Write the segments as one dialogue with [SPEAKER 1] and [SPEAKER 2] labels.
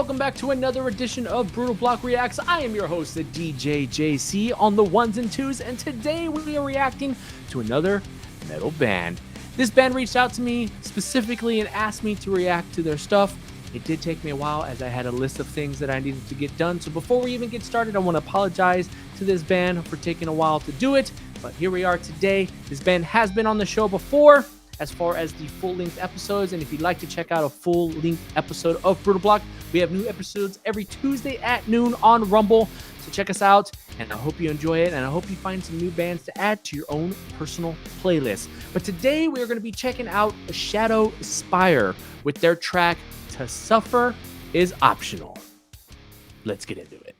[SPEAKER 1] welcome back to another edition of Brootal Block Reacts. I am your host, the DJ JC, on the ones and twos, and today we are reacting to another metal band. This band reached out to me specifically and asked me to react to their stuff. It did take me a while as I had a list of things that I needed to get done. So before we even get started, I want to apologize to this band for taking a while to do it. But here we are today. This band has been on the show before as far as the full-length episodes. And if you'd like to check out a full-length episode of Brootal Block, we have new episodes every Tuesday at noon on Rumble. So check us out, and I hope you enjoy it, and I hope you find some new bands to add to your own personal playlist. But today we are going to be checking out Shadowspire with their track To Suffer Is Optional. Let's get into it.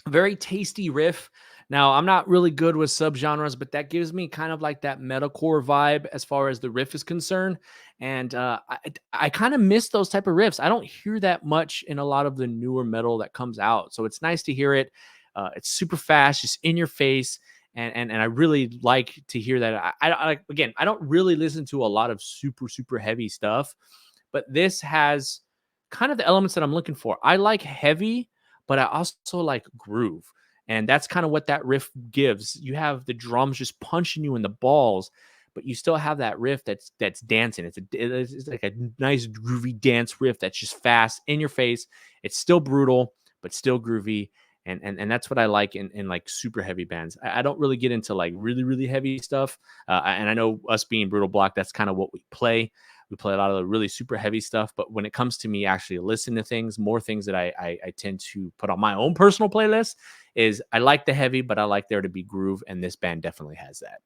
[SPEAKER 1] Very tasty riff. Now, I'm not really good with subgenres, but that gives me kind of like that metalcore vibe as far as the riff is concerned. And I kind of miss those type of riffs. I don't hear that much in a lot of the newer metal that comes out. So it's nice to hear it. It's super fast, just in your face. And I really like to hear that. Again, I don't really listen to a lot of super heavy stuff, but this has kind of the elements that I'm looking for. I like heavy, but I also like groove. And that's kind of what that riff gives. You have the drums just punching you in the balls, but you still have that riff that's dancing. It's like a nice groovy dance riff that's just fast, in your face. It's still brutal, but still groovy. And that's what I like in like super heavy bands. I don't really get into like really heavy stuff. And I know us being Brootal Block, that's kind of what we play. We play a lot of the really super heavy stuff. But when it comes to me actually listening to things, more things that I tend to put on my own personal playlist is I like the heavy, but I like there to be groove. And this band definitely has that.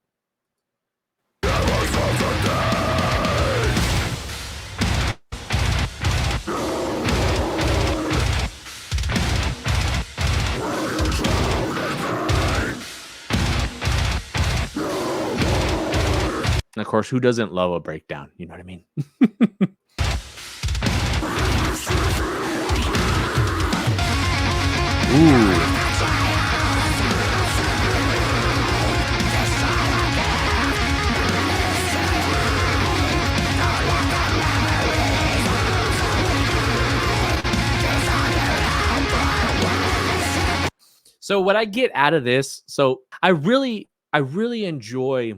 [SPEAKER 1] And of course, who doesn't love a breakdown? You know what I mean? Ooh. So what I get out of this, so I really enjoy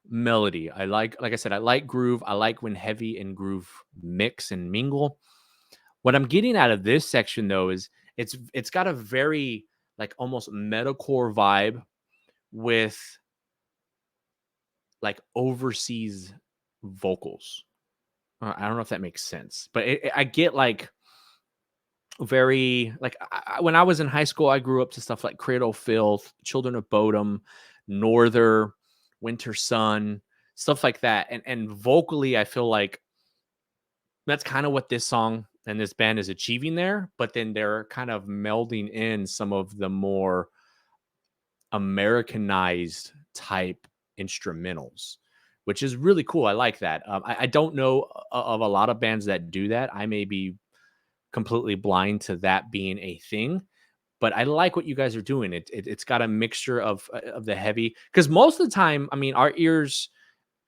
[SPEAKER 1] melody. Like I said, I like groove. I like when heavy and groove mix and mingle. What I'm getting out of this section though is it's got a very like almost metalcore vibe with like overseas vocals. I don't know if that makes sense, but I get like very like when I was in high school, I grew up to stuff like Cradle Filth, Children of Bodom, Norther, Winter Sun, stuff like that. And vocally, I feel like that's kind of what this song and this band is achieving there. But then they're kind of melding in some of the more Americanized type instrumentals, which is really cool. I like that. I don't know of a lot of bands that do that. I may be completely blind to that being a thing. But I like what you guys are doing. It's got a mixture of the heavy, because most of the time, I mean, our ears,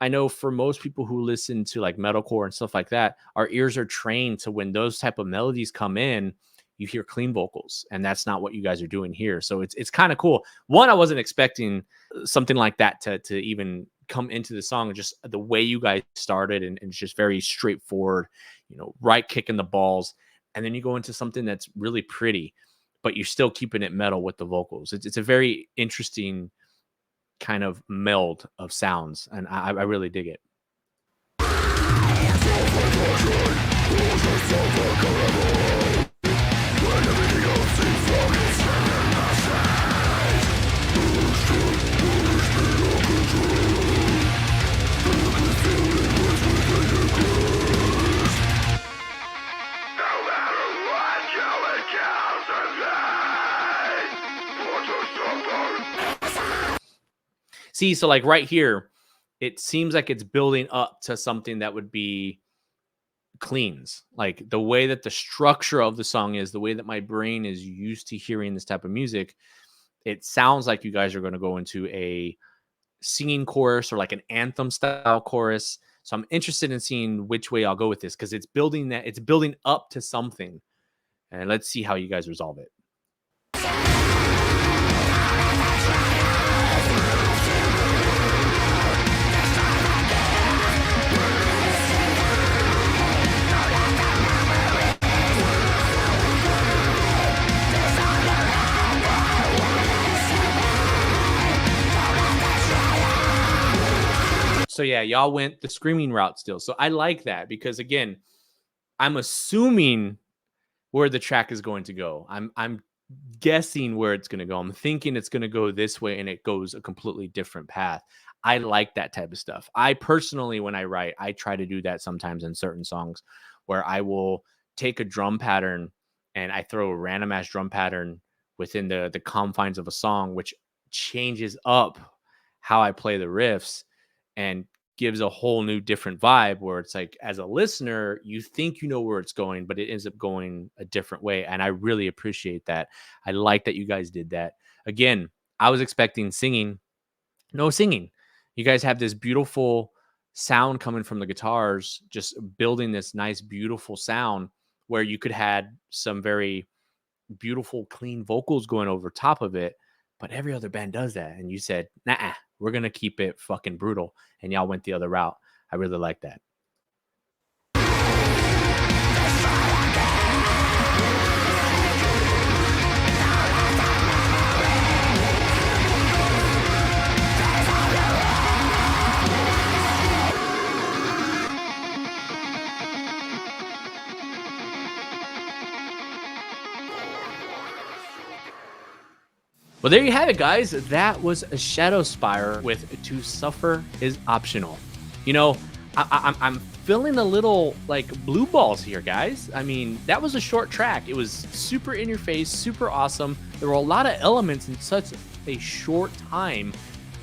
[SPEAKER 1] I know for most people who listen to like metalcore and stuff like that, our ears are trained to when those type of melodies come in, you hear clean vocals, and that's not what you guys are doing here. So it's kind of cool. One, I wasn't expecting something like that to even come into the song. Just the way you guys started, and it's just very straightforward, you know, right kick in the balls, and then you go into something that's really pretty, but you're still keeping it metal with the vocals. It's a very interesting kind of meld of sounds, and I really dig it. See, so like right here, it seems like it's building up to something that would be cleans. Like the way that the structure of the song is, the way that my brain is used to hearing this type of music, it sounds like you guys are going to go into a singing chorus or like an anthem style chorus. So I'm interested in seeing which way I'll go with this because it's building up to something. And let's see how you guys resolve it. So yeah, y'all went the screaming route still. So I like that because again, I'm assuming where the track is going to go. I'm guessing where it's going to go. I'm thinking it's going to go this way and it goes a completely different path. I like that type of stuff. I personally, when I write, I try to do that sometimes in certain songs where I will take a drum pattern and I throw a random ass drum pattern within the confines of a song, which changes up how I play the riffs and gives a whole new different vibe where it's like as a listener you think you know where it's going but it ends up going a different way, and I really appreciate that. I like that you guys did that. Again, I was expecting singing. No singing. You guys have this beautiful sound coming from the guitars, just building this nice beautiful sound where you could had some very beautiful clean vocals going over top of it, but every other band does that. And you said, nah, we're going to keep it fucking brutal. And y'all went the other route. I really like that. Well, there you have it, guys. That was a Shadowspire with To Suffer Is Optional. You know, I'm feeling a little like blue balls here, guys. I mean, that was a short track. It was super in your face, super awesome. There were a lot of elements in such a short time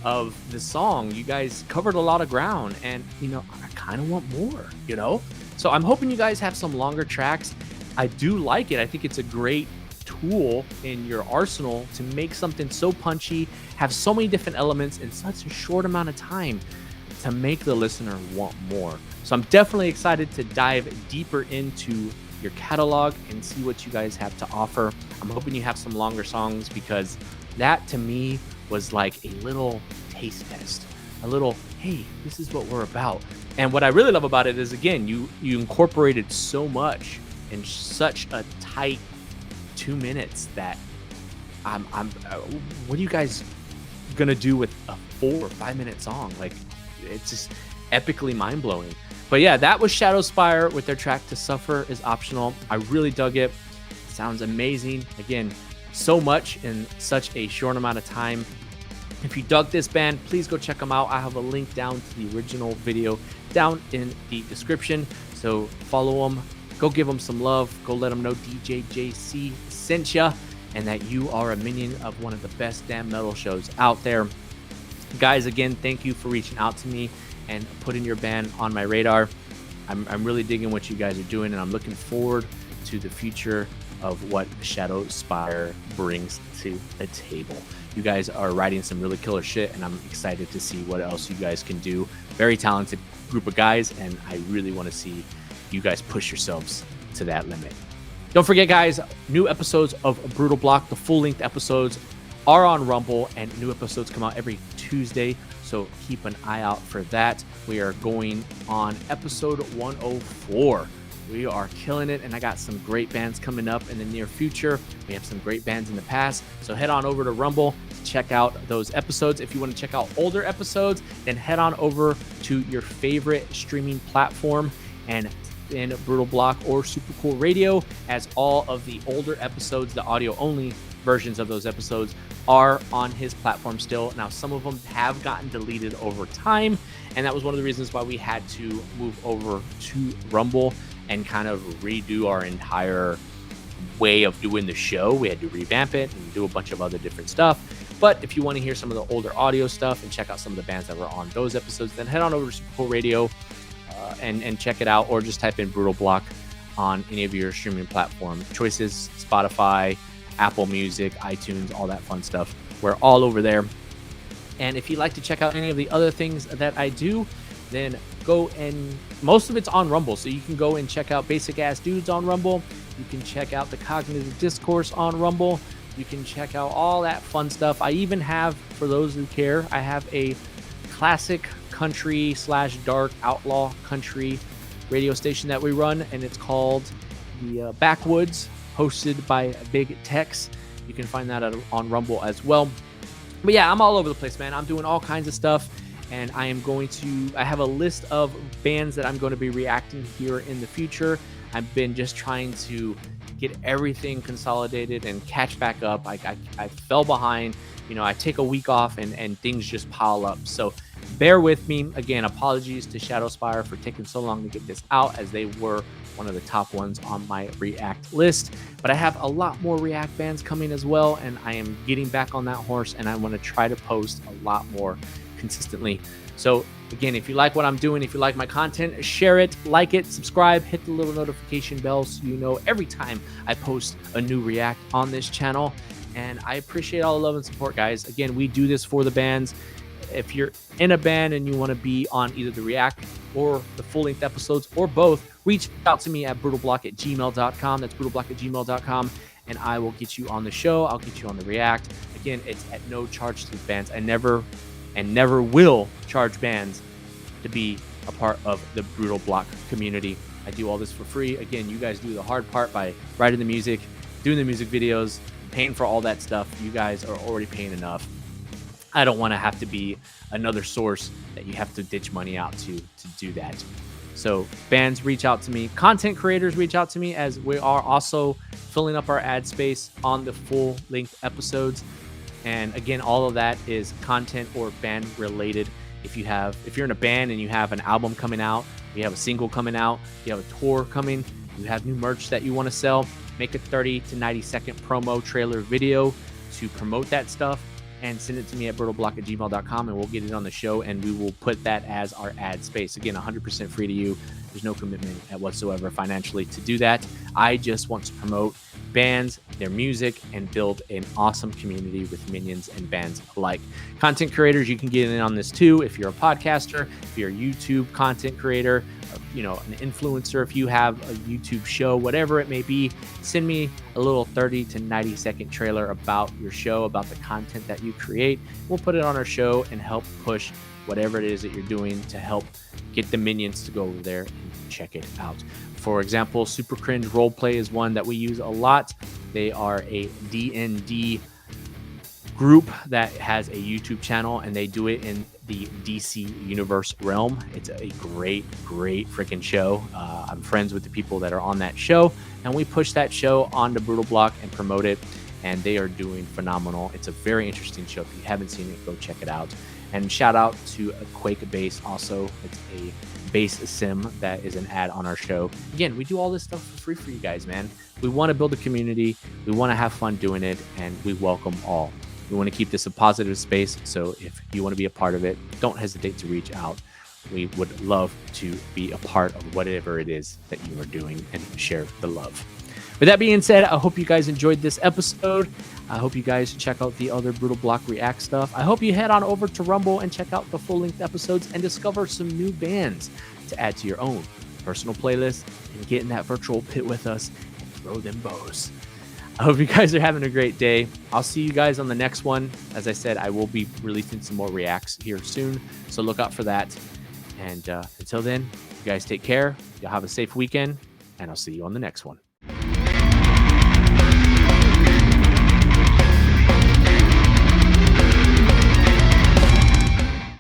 [SPEAKER 1] of the song. You guys covered a lot of ground, and, you know, I kind of want more, you know? So I'm hoping you guys have some longer tracks. I do like it. I think it's a great tool in your arsenal to make something so punchy, have so many different elements in such a short amount of time to make the listener want more. So I'm definitely excited to dive deeper into your catalog and see what you guys have to offer. I'm hoping you have some longer songs because that to me was like a little taste test, a little, hey, this is what we're about. And what I really love about it is, again, you incorporated so much in such a tight 2 minutes that what are you guys gonna do with a 4 or 5 minute song? Like, it's just epically mind-blowing. But yeah, that was Shadowspire with their track To Suffer Is Optional. I really dug it. Sounds amazing. Again, so much in such a short amount of time. If you dug this band, please go check them out. I have a link down to the original video down in the description. So follow them, go give them some love, go let them know DJ JC sent ya, and that you are a minion of one of the best damn metal shows out there. Guys, again, thank you for reaching out to me and putting your band on my radar. I'm really digging what you guys are doing, and I'm looking forward to the future of what Shadowspire brings to the table. You guys are writing some really killer shit, and I'm excited to see what else you guys can do. Very talented group of guys, and I really want to see you guys push yourselves to that limit. Don't forget, guys, new episodes of Brootal Block, the full-length episodes, are on Rumble, and new episodes come out every Tuesday, so keep an eye out for that. We are going on episode 104. We are killing it, and I got some great bands coming up in the near future. We have some great bands in the past, so head on over to Rumble to check out those episodes. If you want to check out older episodes, then head on over to your favorite streaming platform and in Brootal Block or Super Cool Radio, as all of the older episodes, the audio only versions of those episodes, are on his platform still. Now, some of them have gotten deleted over time, and that was one of the reasons why we had to move over to Rumble and kind of redo our entire way of doing the show. We had to revamp it and do a bunch of other different stuff. But if you want to hear some of the older audio stuff and check out some of the bands that were on those episodes, then head on over to Super Cool Radio and check it out, or just type in Brootal Block on any of your streaming platform choices, Spotify, Apple Music, iTunes, all that fun stuff. We're all over there. And if you'd like to check out any of the other things that I do, then go, and most of it's on Rumble. So you can go and check out Basic Ass Dudes on Rumble. You can check out the Cognitive Discourse on Rumble. You can check out all that fun stuff. I even have, for those who care, I have a classic country / dark outlaw country radio station that we run, and it's called the Backwoods, hosted by Big Tex. You can find that on Rumble as well. But yeah, I'm all over the place, man. I'm doing all kinds of stuff, and I have a list of bands that I'm going to be reacting here in the future. I've been just trying to get everything consolidated and catch back up. I fell behind. I take a week off and things just pile up. So bear with me. Again, apologies to Shadowspire for taking so long to get this out, as they were one of the top ones on my React list. But I have a lot more React bands coming as well, and I am getting back on that horse, and I want to try to post a lot more consistently. So again, if you like what I'm doing, if you like my content, share it, like it, subscribe, hit the little notification bell so you know every time I post a new React on this channel. And I appreciate all the love and support, guys. Again, we do this for the bands. If you're in a band and you want to be on either the React or the full-length episodes or both, reach out to me at brutalblock@gmail.com. That's brutalblock@gmail.com, and I will get you on the show. I'll get you on the React. Again, it's at no charge to the bands. I never will charge bands to be a part of the Brootal Block community. I do all this for free. Again, you guys do the hard part by writing the music, doing the music videos, paying for all that stuff. You guys are already paying enough. I don't want to have to be another source that you have to ditch money out to do that. So bands, reach out to me. Content creators, reach out to me, as we are also filling up our ad space on the full-length episodes. And again, all of that is content or band related. If you're in a band and you have an album coming out, you have a single coming out, you have a tour coming, you have new merch that you want to sell, make a 30 to 90 second promo trailer video to promote that stuff, and send it to me at brutalblock@gmail.com, and we'll get it on the show, and we will put that as our ad space. Again, 100% free to you. There's no commitment whatsoever financially to do that. I just want to promote bands, their music, and build an awesome community with minions and bands alike. Content creators, you can get in on this too. If you're a podcaster, if you're a YouTube content creator, an influencer, if you have a YouTube show, whatever it may be, send me a little 30 to 90 second trailer about your show, about the content that you create. We'll put it on our show and help push whatever it is that you're doing to help get the minions to go over there and check it out. For example, Super Cringe Roleplay is one that we use a lot. They are a D&D group that has a YouTube channel, and they do it in the DC universe realm. It's a great freaking show. I'm friends with the people that are on that show, and we push that show onto Brootal Block and promote it, and they are doing phenomenal. It's a very interesting show. If you haven't seen it, go check it out. And shout out to Quake Bass also. It's a bass sim that is an ad on our show. Again, we do all this stuff for free for you guys, man. We want to build a community. We want to have fun doing it, and we welcome all. We want to keep this a positive space, so if you want to be a part of it, don't hesitate to reach out. We would love to be a part of whatever it is that you are doing and share the love. With that being said, I hope you guys enjoyed this episode. I hope you guys check out the other Brootal Block React stuff. I hope you head on over to Rumble and check out the full-length episodes and discover some new bands to add to your own personal playlist and get in that virtual pit with us and throw them bows. I hope you guys are having a great day. I'll see you guys on the next one. As I said, I will be releasing some more reacts here soon, so look out for that. And until then, you guys take care. Y'all have a safe weekend, and I'll see you on the next one.